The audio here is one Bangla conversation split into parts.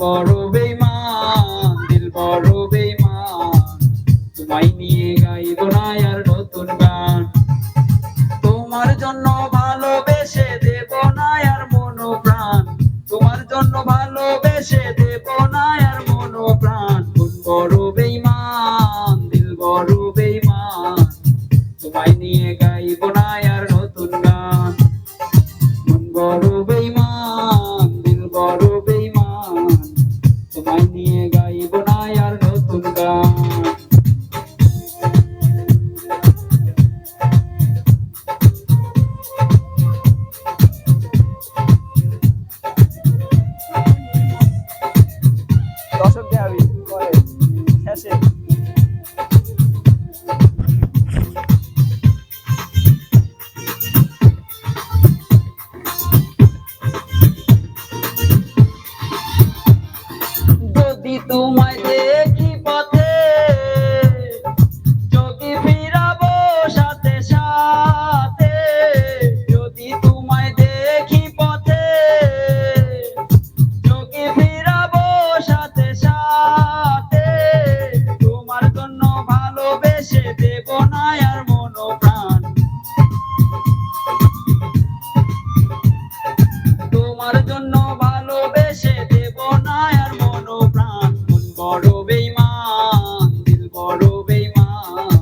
বড় বেঈমান, দিল বড় বেঈমান, তোমায় নিয়ে গাইব না আর নতুন গান। তোমার জন্য ভালোবেসে দেব না আর মন প্রাণ, তোমার জন্য ভালোবেসে দেব না আর মন প্রাণ। মন বড় বেঈমান, দিল বড় বেঈমান, তোমায় নিয়ে গাইব না আর নতুন গান। মন বড় বেঈমান, দিল বড় বেঈমান, তোমায় নিয়ে গাইব না আর নতুন গান। দর্শক দেখাবি পরে শেষে। যদি তোমায় দেখি পথে, যদি ফিরাবো সাথে সাথে, যদি তোমায় দেখি পথে, যদি ফিরাবো সাথে সাথে, তোমার জন্য ভালোবেসে দেব না আর মন প্রাণ, তোমার জন্য ভালোবেসে দেব না আর মন প্রাণ। মন বড় বেঈমান, দিল বড় বেঈমান,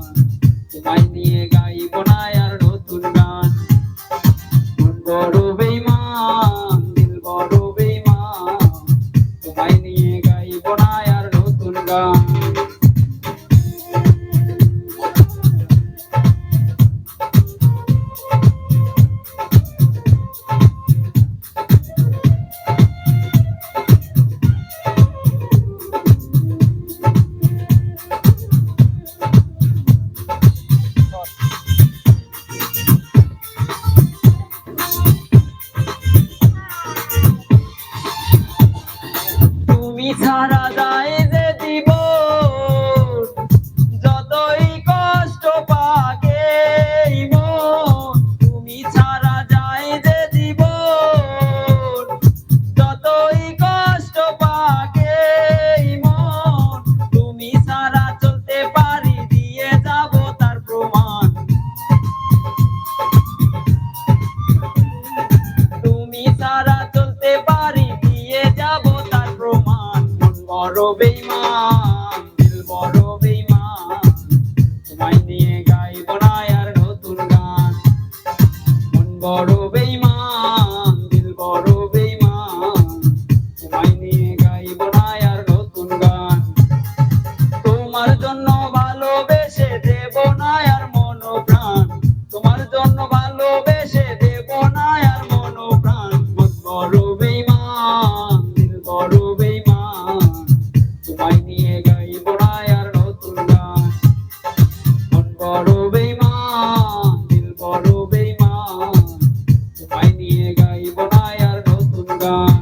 তোমায় নিয়ে গাইব না আর নতুন গান। মন বড় বেঈমান, দিল বড় বেঈমান, তোমায় নিয়ে গাইব না আর নতুন গান। তুমি ছাড়া যায় যে জীবন, যতই কষ্ট পাগে মন, তুমি ছাড়া যায় যে জীবন, যতই কষ্ট পাগে মন, তুমি ছাড়া চলতে পারি দিয়ে যাব তার প্রমাণ, তুমি ছাড়া চলতে পারি দিয়ে যাব তার প্রমাণ। মন বড় বেঈমান, দিল বড় বেঈমান, তোমায় নিয়ে গাইব না আর নতুন গান। মন বড় বেঈমান, দিল বড় বেঈমান, তোমায় নিয়ে গাইব না আর নতুন গান। তোমার জন্য ভালোবেসে দেব না আর মন প্রাণ, তোমার জন্য ভালোবেসে দেব না আর মন প্রাণ। মন বড় বেঈমান, দিল বড় বেঈমান, তোমায় নিয়ে গাইব না আর নতুন গান। মন বড় বেঈমান, দিল বড় বেঈমান, তোমায় নিয়ে গাইব না আর নতুন গান।